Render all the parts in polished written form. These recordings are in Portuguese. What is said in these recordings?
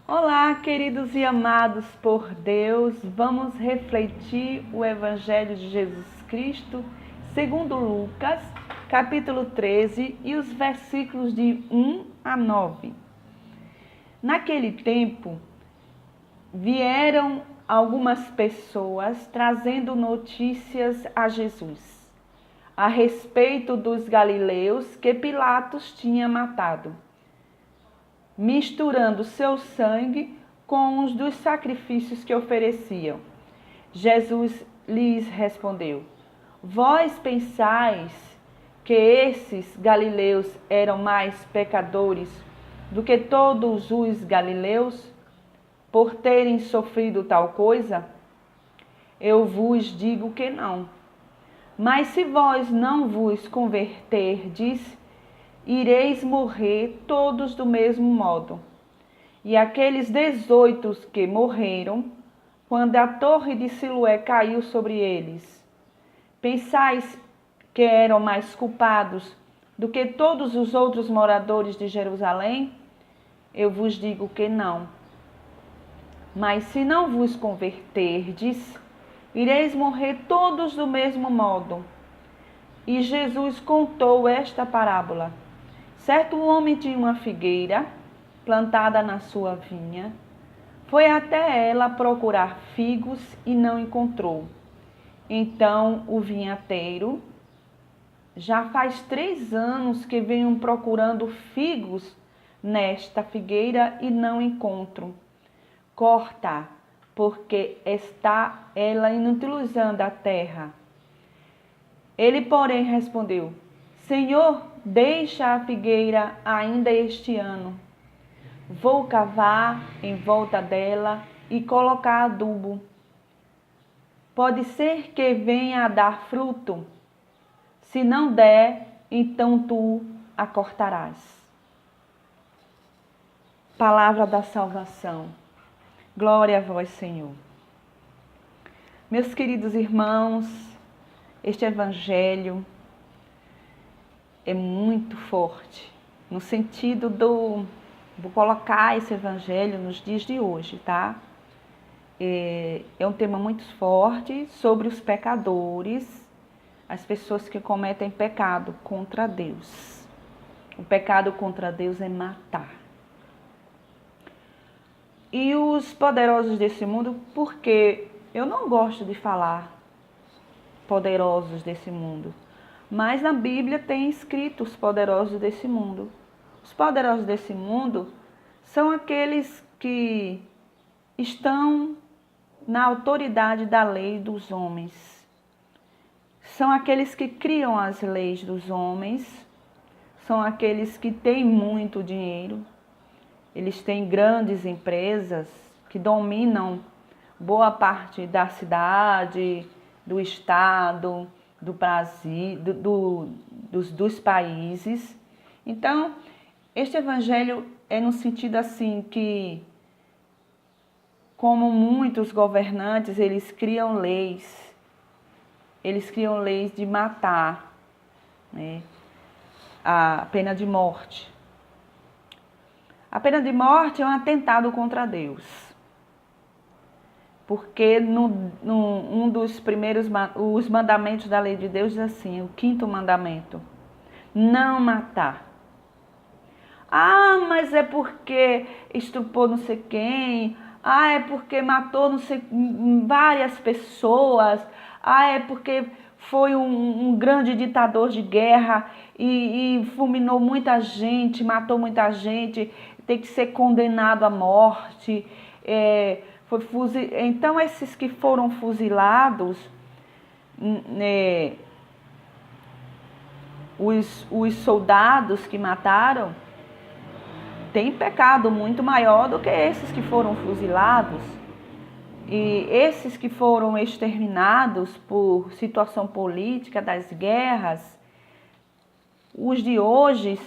Olá, queridos e amados por Deus, vamos refletir o Evangelho de Jesus Cristo, segundo Lucas, capítulo 13 e os versículos de 1 a 9. Naquele tempo, vieram algumas pessoas trazendo notícias a Jesus a respeito dos galileus que Pilatos tinha matado, misturando seu sangue com os dos sacrifícios que ofereciam. Jesus lhes respondeu: Vós pensais que esses galileus eram mais pecadores do que todos os galileus, por terem sofrido tal coisa? Eu vos digo que não. Mas se vós não vos converterdes, ireis morrer todos do mesmo modo. E aqueles 18 que morreram, quando a torre de Siloé caiu sobre eles, pensais que eram mais culpados do que todos os outros moradores de Jerusalém? Eu vos digo que não. Mas se não vos converterdes, ireis morrer todos do mesmo modo. E Jesus contou esta parábola. Certo homem tinha uma figueira plantada na sua vinha. Foi até ela procurar figos e não encontrou. Então o vinhateiro, já faz 3 anos que venho procurando figos nesta figueira e não encontro. Corta, porque está ela inutilizando a terra. Ele, porém, respondeu: Senhor, deixa a figueira ainda este ano. Vou cavar em volta dela e colocar adubo. Pode ser que venha a dar fruto. Se não der, então tu a cortarás. Palavra da salvação. Glória a vós, Senhor. Meus queridos irmãos, este evangelho é muito forte, no sentido vou colocar esse evangelho nos dias de hoje, tá? É um tema muito forte sobre os pecadores, as pessoas que cometem pecado contra Deus. O pecado contra Deus é matar. E os poderosos desse mundo, porque eu não gosto de falar poderosos desse mundo, mas na Bíblia tem escrito os poderosos desse mundo. Os poderosos desse mundo são aqueles que estão na autoridade da lei dos homens. São aqueles que criam as leis dos homens, são aqueles que têm muito dinheiro, eles têm grandes empresas que dominam boa parte da cidade, do estado, do Brasil, dos países. Então, este evangelho é no sentido assim que, como muitos governantes, eles criam leis de matar, né? A pena de morte. A pena de morte é um atentado contra Deus. Porque um dos primeiros, os mandamentos da lei de Deus diz assim, o 5º mandamento, não matar. Ah, mas é porque estuprou não sei quem, é porque matou não sei, várias pessoas, é porque foi um grande ditador de guerra e fulminou muita gente, matou muita gente, tem que ser condenado à morte. Então, esses que foram fuzilados, os soldados que mataram, têm pecado muito maior do que esses que foram fuzilados. E esses que foram exterminados por situação política das guerras, os de hoje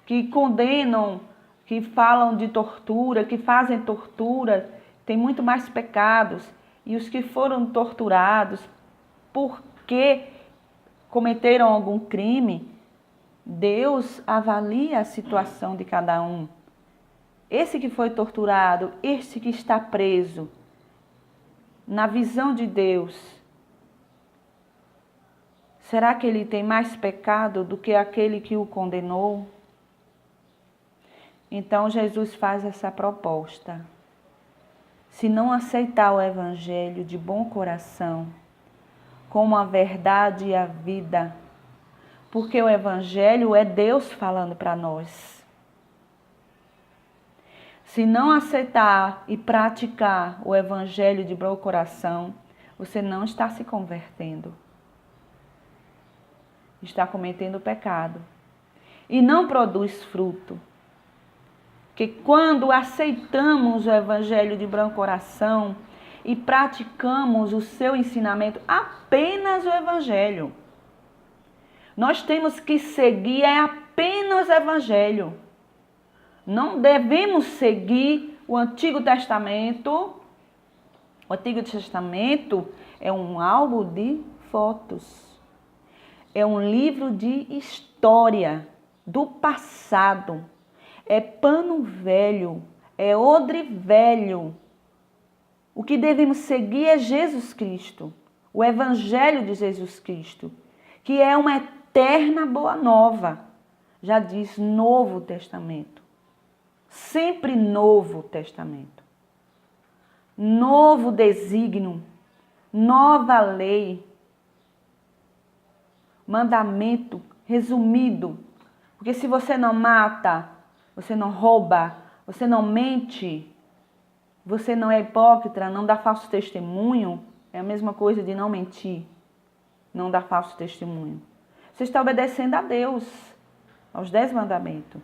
que condenam, que falam de tortura, que fazem tortura, têm muito mais pecados. E os que foram torturados porque cometeram algum crime, Deus avalia a situação de cada um. esse que foi torturado, este que está preso, na visão de Deus, será que ele tem mais pecado do que aquele que o condenou? Então Jesus faz essa proposta. Se não aceitar o Evangelho de bom coração, como a verdade e a vida, porque o Evangelho é Deus falando para nós. Se não aceitar e praticar o Evangelho de bom coração, você não está se convertendo. Está cometendo pecado. E não produz fruto. Que quando aceitamos o Evangelho de bom coração e praticamos o seu ensinamento, apenas o Evangelho. Nós temos que seguir apenas o Evangelho. Não devemos seguir o Antigo Testamento. O Antigo Testamento é um álbum de fotos. É um livro de história do passado. É pano velho, é odre velho. O que devemos seguir é Jesus Cristo, o Evangelho de Jesus Cristo, que é uma eterna boa nova. Já diz Novo Testamento. Sempre Novo Testamento. Novo desígnio, nova lei, mandamento resumido. Porque se você não mata, você não rouba, você não mente, você não é hipócrita, não dá falso testemunho, é a mesma coisa de não mentir, não dar falso testemunho. Você está obedecendo a Deus, aos 10 mandamentos.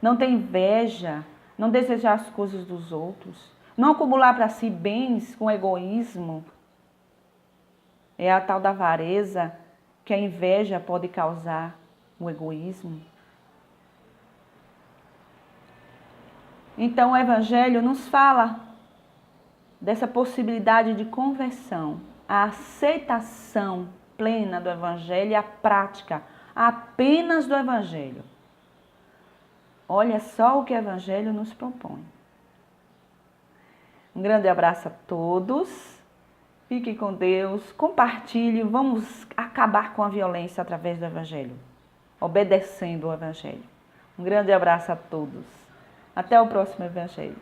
Não ter inveja, não desejar as coisas dos outros, não acumular para si bens com egoísmo. É a tal da avareza que a inveja pode causar, o egoísmo. Então o Evangelho nos fala dessa possibilidade de conversão, a aceitação plena do Evangelho e a prática apenas do Evangelho. Olha só o que o Evangelho nos propõe. Um grande abraço a todos, fiquem com Deus, compartilhe, vamos acabar com a violência através do Evangelho, obedecendo o Evangelho. Um grande abraço a todos. Até o próximo Evangelho.